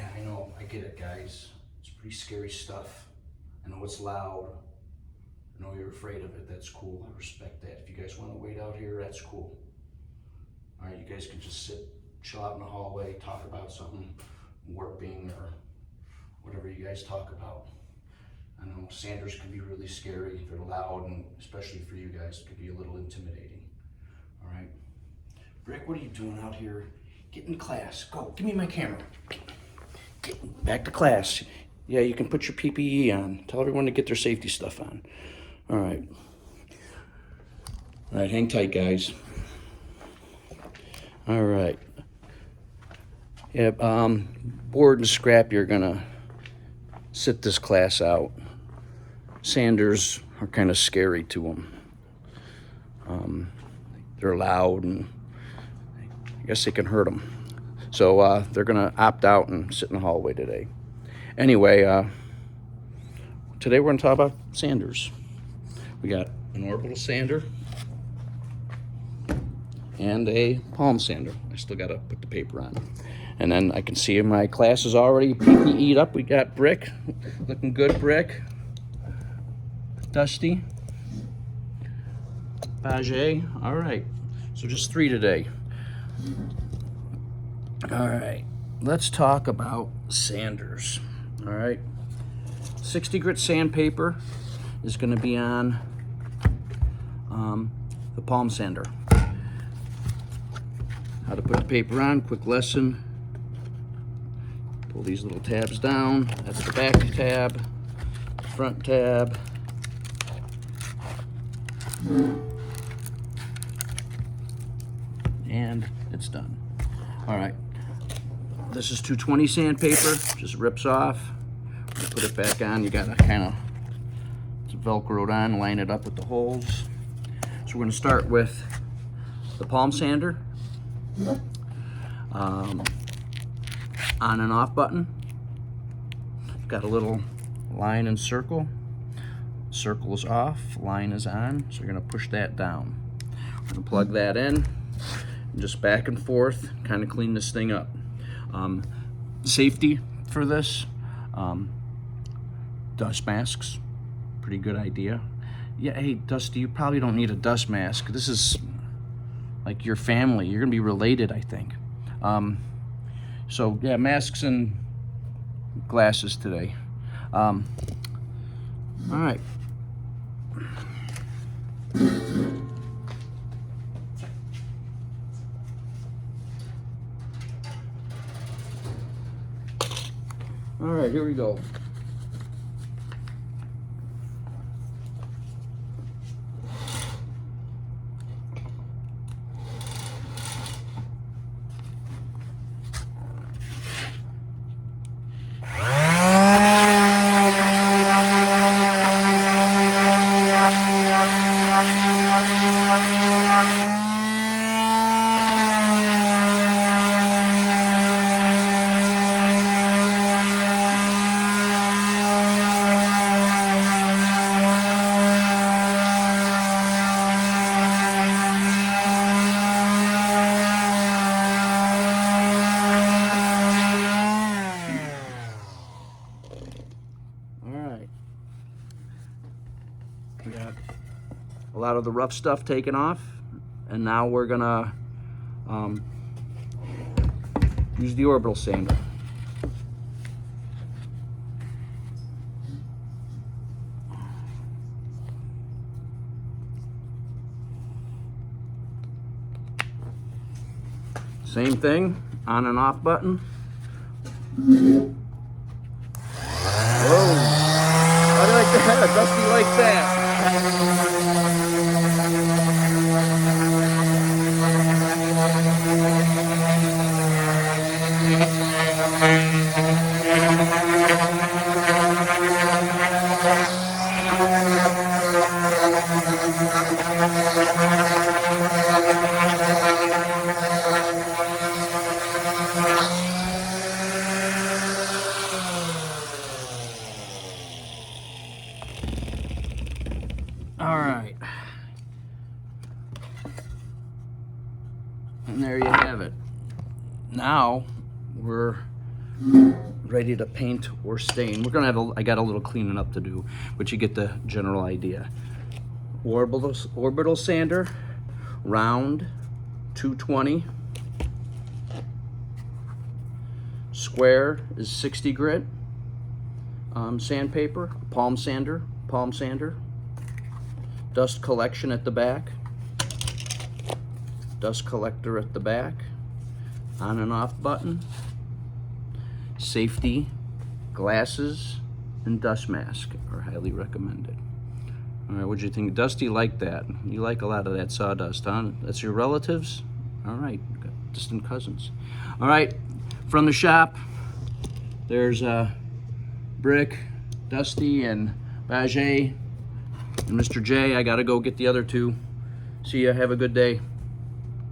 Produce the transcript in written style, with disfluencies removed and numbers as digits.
Yeah, I know. I get it, guys. It's pretty scary stuff. I know it's loud. I know you're afraid of it. That's cool. I respect that. If you guys want to wait out here, that's cool. All right, you guys can just sit, chill out in the hallway, talk about something, warping or whatever you guys talk about. I know Sanders can be really scary. They're loud, and especially for you guys, it could be a little intimidating. All right. Rick, what are you doing out here? Get in class. Go. Give me my camera. Get back to class. Yeah, you can put your PPE on. Tell everyone to get their safety stuff on. All right. All right, hang tight, guys. All right. Yeah, Board and Scrap, you're gonna sit this class out. Sanders are kind of scary to them. They're loud, and I guess they can hurt them. So they're gonna opt out and sit in the hallway today. Anyway, today we're gonna talk about sanders. We got an orbital sander and a palm sander. I still gotta put the paper on. And then I can see my class is already PPE'd up. We got Brick, looking good, Brick. Dusty. Bajay, all right. So just 3 today. All right, let's talk about sanders. All right, 60 grit sandpaper is gonna be on the palm sander. How to put the paper on, quick lesson. Pull these little tabs down. That's the back tab, front tab. And it's done. All right, this is 220 sandpaper, just rips off. Put it back on, you gotta kind of, it's Velcroed on, line it up with the holes. So we're gonna start with the palm sander. On and off button. Got a little line and circle. Circle is off, line is on, so you're gonna push that down. We're gonna plug that in, and just back and forth, kind of clean this thing up. Safety for this, dust masks, pretty good idea. Yeah, hey, Dusty, you probably don't need a dust mask. This is like your family. You're gonna be related, I think. So yeah, masks and glasses today. All right. All right, here we go. We got a lot of the rough stuff taken off, and now we're gonna use the orbital sander. Same thing, on and off button. Whoa! How do I like that? Dusty like that. All right, and there you have it. Now we're ready to paint or stain. We're gonna have I got a little cleaning up to do, but you get the general idea. Orbital sander, round, 220. Square is 60 grit. Sandpaper, palm sander. Dust collection at the back. Dust collector at the back. On and off button. Safety, glasses, and dust mask are highly recommended. All right, what'd you think? Dusty liked that. You like a lot of that sawdust, huh? That's your relatives? All right, distant cousins. All right, from the shop, there's Brick, Dusty, and Bajay, and Mr. J. I gotta go get the other two. See ya, have a good day.